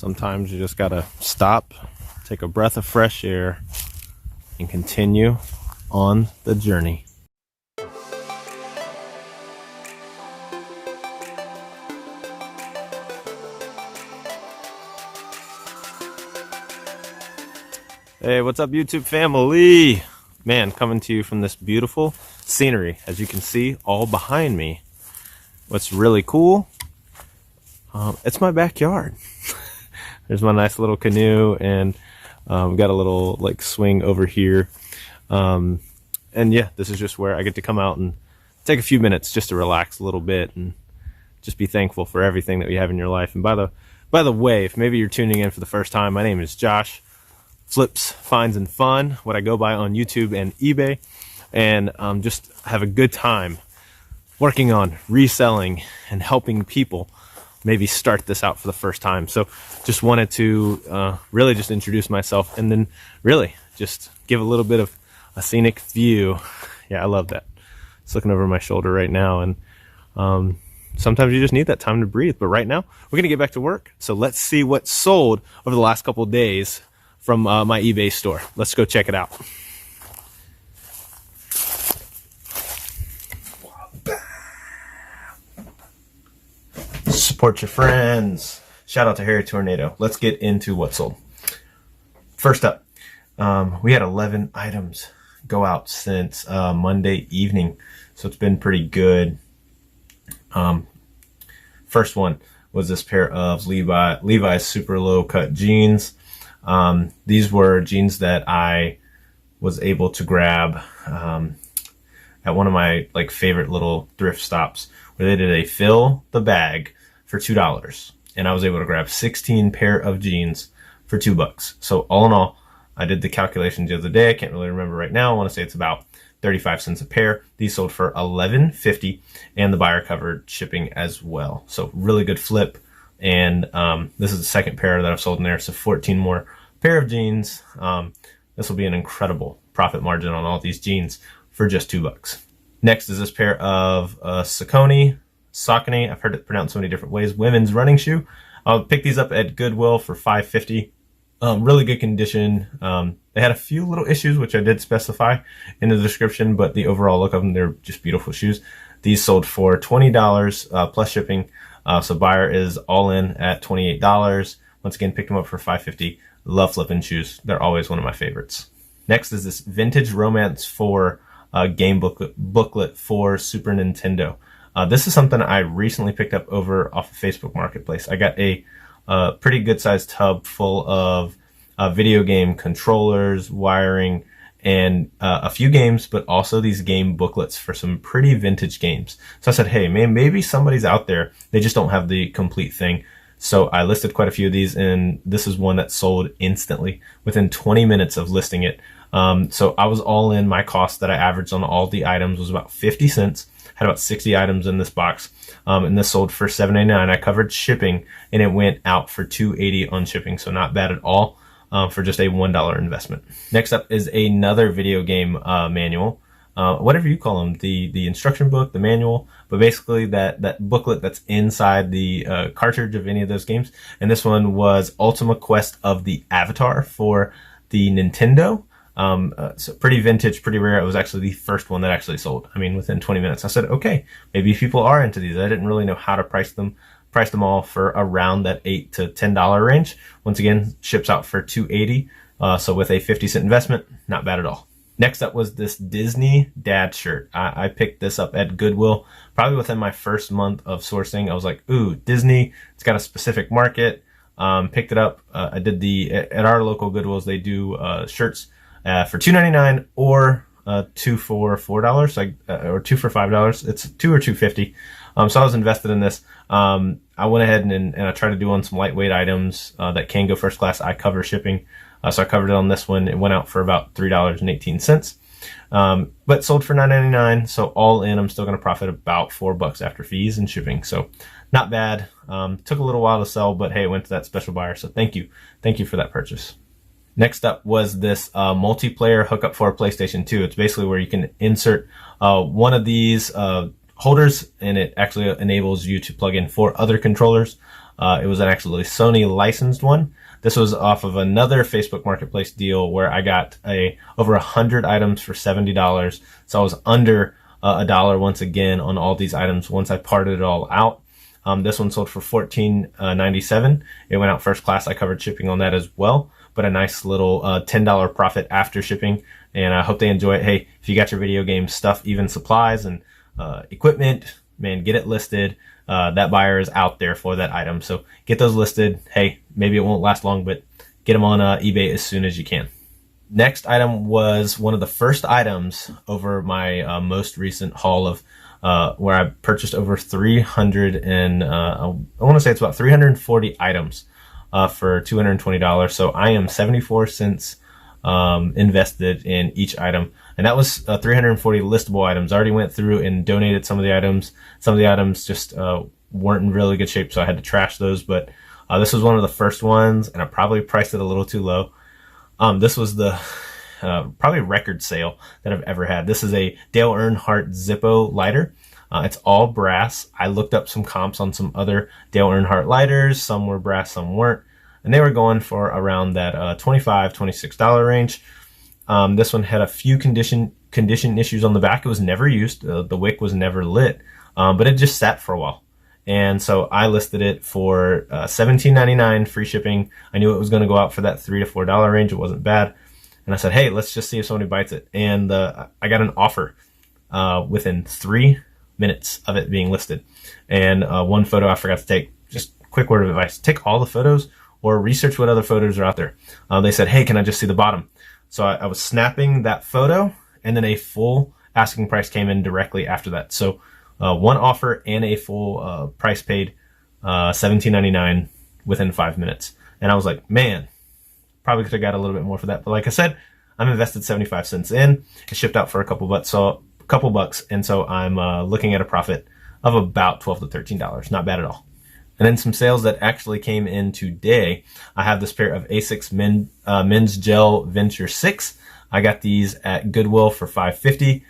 Sometimes you just gotta stop, take a breath of fresh air, and continue on the journey. Hey, what's up, YouTube family? Man, coming to you from this beautiful scenery, as you can see all behind me. What's really cool, it's my backyard. There's my nice little canoe, and we've got a little like swing over here. And yeah, this is just where I get to come out and take a few minutes just to relax a little bit and just be thankful for everything that we have in your life. And by the way, if maybe you're tuning in for the first time, my name is Josh. Flips, Finds, and Fun, what I go by on YouTube and eBay, and just have a good time working on reselling and helping people maybe start this out for the first time. So just wanted to really just introduce myself, and then really just give a little bit of a scenic view. Yeah, I love that. It's looking over my shoulder right now, and sometimes you just need that time to breathe. But right now, we're gonna get back to work. So let's see what sold over the last couple of days from my eBay store. Let's go check it out. Support your friends. Shout out to Harry Tornado. Let's get into what sold. First up, we had 11 items go out since Monday evening, so it's been pretty good. First one was this pair of Levi's super low cut jeans. These were jeans that I was able to grab at one of my like favorite little thrift stops, where they did a fill the bag for $2, and I was able to grab 16 pair of jeans for $2. So all in all, I did the calculations the other day. I can't really remember right now. I want to say it's about 35 cents a pair. These sold for $11.50, and the buyer covered shipping as well. So really good flip. And this is the second pair that I've sold in there, so 14 more pair of jeans. This will be an incredible profit margin on all these jeans for just $2. Next is this pair of Saucony, I've heard it pronounced so many different ways, women's running shoe. I'll pick these up at Goodwill for $5.50. Really good condition. They had a few little issues, which I did specify in the description, but the overall look of them, they're just beautiful shoes. These sold for $20 plus shipping. So buyer is all in at $28. Once again, picked them up for $5.50. Love flipping shoes. They're always one of my favorites. Next is this Vintage Romance 4 game booklet for Super Nintendo. This is something I recently picked up over off of Facebook Marketplace. I got a pretty good sized tub full of video game controllers, wiring, and a few games, but also these game booklets for some pretty vintage games. So I said, hey man, maybe somebody's out there, they just don't have the complete thing. So I listed quite a few of these, and this is one that sold instantly within 20 minutes of listing it. So I was all in. My cost that I averaged on all the items was about 50 cents. Had about 60 items in this box, and this sold for $7.99. I covered shipping, and it went out for $2.80 on shipping, so not bad at all. For just a $1 investment. Next up is another video game manual, whatever you call them, the instruction book, the manual, but basically that booklet that's inside the cartridge of any of those games. And this one was Ultima Quest of the Avatar for the Nintendo. So pretty vintage, pretty rare. It was actually the first one that actually sold. I mean, within 20 minutes. I said, okay, maybe people are into these. I didn't really know how to price them. Priced them all for around that $8 to $10 range. Once again, ships out for $2.80. So with a 50-cent investment, not bad at all. Next up was this Disney dad shirt. I picked this up at Goodwill, probably within my first month of sourcing. I was like, ooh, Disney, it's got a specific market. Picked it up. I did at our local Goodwills, they do shirts for $2.99 or 2 for $4, or 2 for $5. It's 2 or $2.50. So I was invested in this. I went ahead and I tried to do on some lightweight items that can go first class. I cover shipping. So I covered it on this one. It went out for about $3.18. But sold for $9.99. So all in, I'm still going to profit about $4 after fees and shipping. So not bad. Took a little while to sell, but hey, it went to that special buyer. So thank you. Thank you for that purchase. Next up was this multiplayer hookup for PlayStation 2. It's basically where you can insert one of these holders, and it actually enables you to plug in 4 other controllers. It was an actually Sony licensed one. This was off of another Facebook Marketplace deal where I got over 100 items for $70. So I was under a dollar once again on all these items once I parted it all out. This one sold for $14.97. It went out first class. I covered shipping on that as well, but a nice little $10 profit after shipping. And I hope they enjoy it. Hey, if you got your video game stuff, even supplies and equipment, man, get it listed. That buyer is out there for that item. So get those listed. Hey, maybe it won't last long, but get them on eBay as soon as you can. Next item was one of the first items over my most recent haul of where I purchased over 300 and I want to say it's about 340 items for $220. So I am 74 cents invested in each item. And that was 340 listable items. I already went through and donated some of the items. Some of the items just weren't in really good shape, so I had to trash those. But this was one of the first ones, and I probably priced it a little too low. This was the probably record sale that I've ever had. This is a Dale Earnhardt Zippo lighter. It's all brass. I looked up some comps on some other Dale Earnhardt lighters. Some were brass, some weren't. And they were going for around that $25, $26 range. This one had a few condition issues on the back. It was never used. The wick was never lit, but it just sat for a while. And so I listed it for $17.99 free shipping. I knew it was going to go out for that $3 to $4 range. It wasn't bad. And I said, hey, let's just see if somebody bites it. And I got an offer within 3 minutes of it being listed. And one photo I forgot to take. Just quick word of advice. Take all the photos or research what other photos are out there. They said, hey, can I just see the bottom? So I was snapping that photo, and then a full asking price came in directly after that. So one offer and a full price paid, $17.99 within 5 minutes. And I was like, man, probably could have got a little bit more for that. But like I said, I'm invested 75 cents in. It shipped out for a couple bucks. And so I'm looking at a profit of about $12 to $13. Not bad at all. And then some sales that actually came in today. I have this pair of Asics Men's Gel Venture 6. I got these at Goodwill for $5.50.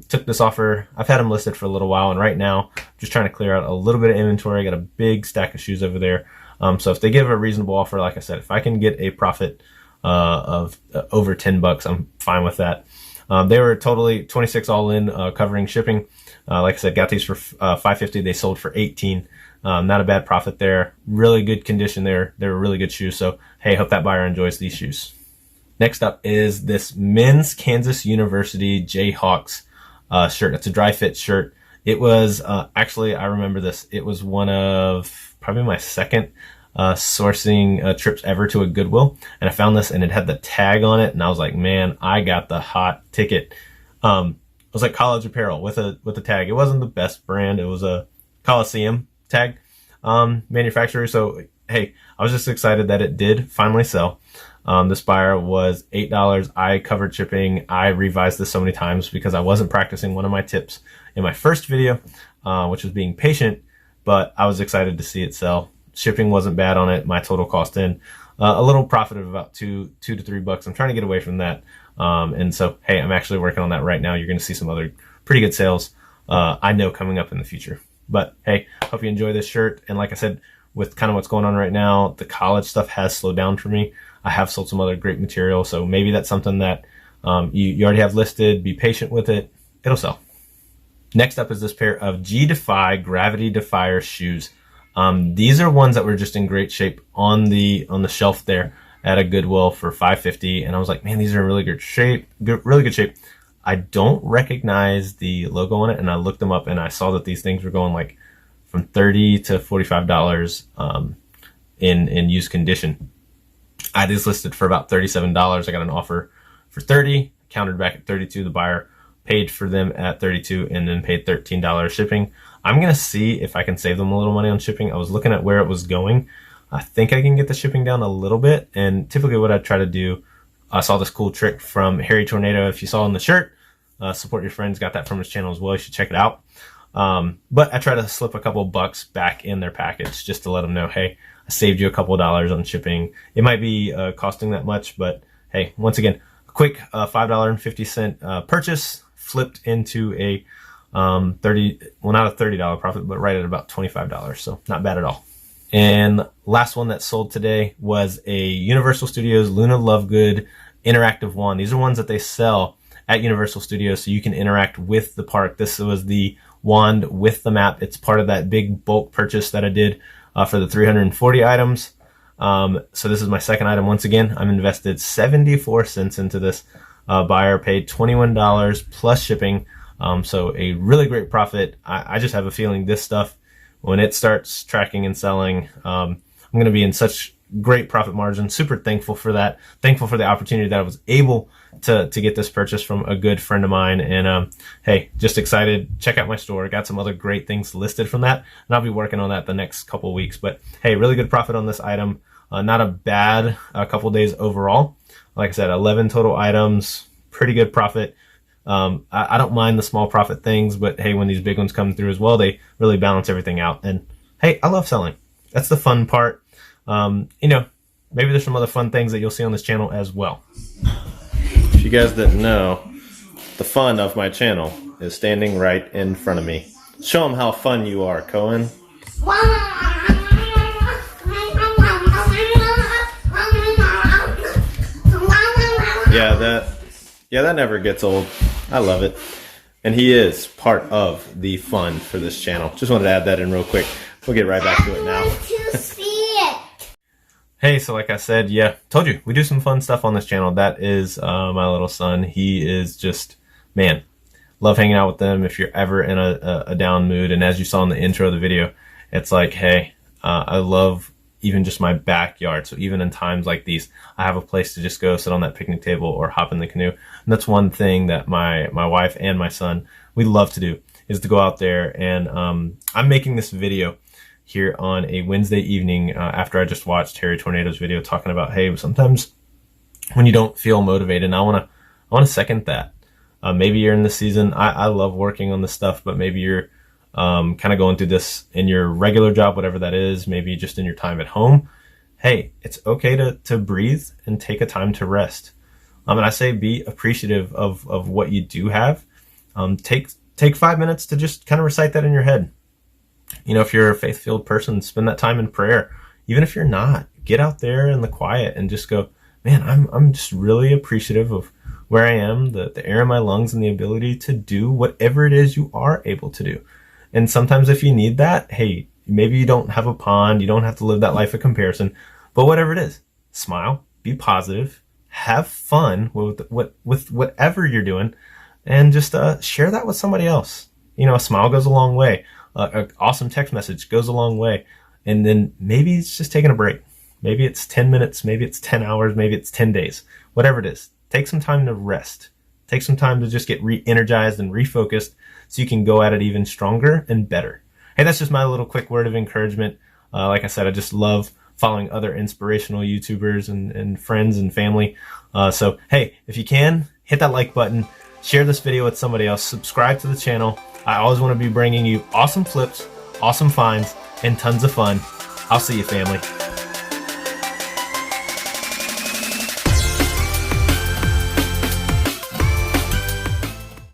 Took this offer. I've had them listed for a little while, and right now I'm just trying to clear out a little bit of inventory. I got a big stack of shoes over there. So if they give a reasonable offer, like I said, if I can get a profit of over $10, I'm fine with that. They were totally 26 all in, covering shipping. Like I said, got these for $5.50. They sold for $18. Not a bad profit there. Really good condition there. They were really good shoes. So, hey, hope that buyer enjoys these shoes. Next up is this men's Kansas University Jayhawks shirt. It's a dry fit shirt. It was actually, I remember this. It was one of probably my second sourcing trips ever to a Goodwill. And I found this and it had the tag on it. And I was like, man, I got the hot ticket. It was like college apparel with a tag. It wasn't the best brand. It was a Coliseum tag manufacturer. So hey, I was just excited that it did finally sell. This buyer was $8. I covered shipping. I revised this so many times because I wasn't practicing one of my tips in my first video, which was being patient, but I was excited to see it sell. Shipping wasn't bad on it. My total cost in a little profit of about $2 to $3. I'm trying to get away from that. And so, hey, I'm actually working on that right now. You're going to see some other pretty good sales, I know, coming up in the future. But hey, hope you enjoy this shirt. And like I said, with kind of what's going on right now, the college stuff has slowed down for me. I have sold some other great material. So maybe that's something that you already have listed. Be patient with it. It'll sell. Next up is this pair of G-Defy Gravity Defier shoes. These are ones that were just in great shape on the shelf there at a Goodwill for $5.50. And I was like, man, these are in really good shape, really good shape. I don't recognize the logo on it, and I looked them up and I saw that these things were going like from $30 to $45 in used condition. I just listed for about $37. I got an offer for $30, countered back at $32. The buyer paid for them at $32 and then paid $13 shipping. I'm going to see if I can save them a little money on shipping. I was looking at where it was going. I think I can get the shipping down a little bit, and typically what I try to do, I saw this cool trick from Harry Tornado. If you saw in the shirt, support your friends, got that from his channel as well. You should check it out. But I try to slip a couple bucks back in their package just to let them know, hey, I saved you a couple dollars on shipping. It might be costing that much, but hey, once again, a quick $5.50 purchase flipped into a not a $30 profit, but right at about $25. So not bad at all. And last one that sold today was a Universal Studios Luna Lovegood interactive wand. These are ones that they sell at Universal Studios so you can interact with the park. This was the wand with the map. It's part of that big bulk purchase that I did for the 340 items. So this is my second item. Once again, I'm invested 74 cents into this. Buyer paid $21 plus shipping. So a really great profit. I just have a feeling this stuff, when it starts tracking and selling, I'm going to be in such great profit margin. Super thankful for that. Thankful for the opportunity that I was able to get this purchase from a good friend of mine. And hey, just excited. Check out my store. Got some other great things listed from that, and I'll be working on that the next couple of weeks. But hey, really good profit on this item. Not a bad couple days overall. Like I said, 11 total items. Pretty good profit. I don't mind the small profit things, but hey, when these big ones come through as well, they really balance everything out. And hey, I love selling. That's the fun part. You know, maybe there's some other fun things that you'll see on this channel as well. If you guys didn't know, the fun of my channel is standing right in front of me. Show them how fun you are, Cohen. Yeah, that never gets old. I love it. And he is part of the fun for this channel. Just wanted to add that in real quick. We'll get right back to it now. Hey, so like I said, yeah, told you, we do some fun stuff on this channel. That is my little son. He is just, man, love hanging out with them if you're ever in a down mood. And as you saw in the intro of the video, it's like, hey, I love even just my backyard. So even in times like these, I have a place to just go sit on that picnic table or hop in the canoe. And that's one thing that my wife and my son, we love to do, is to go out there. And I'm making this video here on a Wednesday evening after I just watched Harry Tornado's video talking about, hey, sometimes when you don't feel motivated, and I want to second that. Maybe you're in the season. I love working on this stuff, but maybe you're kind of going through this in your regular job, whatever that is, maybe just in your time at home. Hey, it's okay to breathe and take a time to rest. And I say be appreciative of what you do have. Take 5 minutes to just kind of recite that in your head. You know, if you're a faith-filled person, spend that time in prayer. Even if you're not, get out there in the quiet and just go, man, I'm just really appreciative of where I am, the air in my lungs, and the ability to do whatever it is you are able to do. And sometimes if you need that, hey, maybe you don't have a pond, you don't have to live that life of comparison, but whatever it is, smile, be positive, have fun with whatever you're doing, and just share that with somebody else. You know, a smile goes a long way. An awesome text message goes a long way. And then maybe it's just taking a break. Maybe it's 10 minutes, maybe it's 10 hours, maybe it's 10 days, whatever it is. Take some time to rest. Take some time to just get re-energized and refocused so you can go at it even stronger and better. Hey, that's just my little quick word of encouragement. Like I said, I just love following other inspirational YouTubers and friends and family. So, hey, if you can, hit that like button, share this video with somebody else, subscribe to the channel. I always want to be bringing you awesome flips, awesome finds, and tons of fun. I'll see you, family.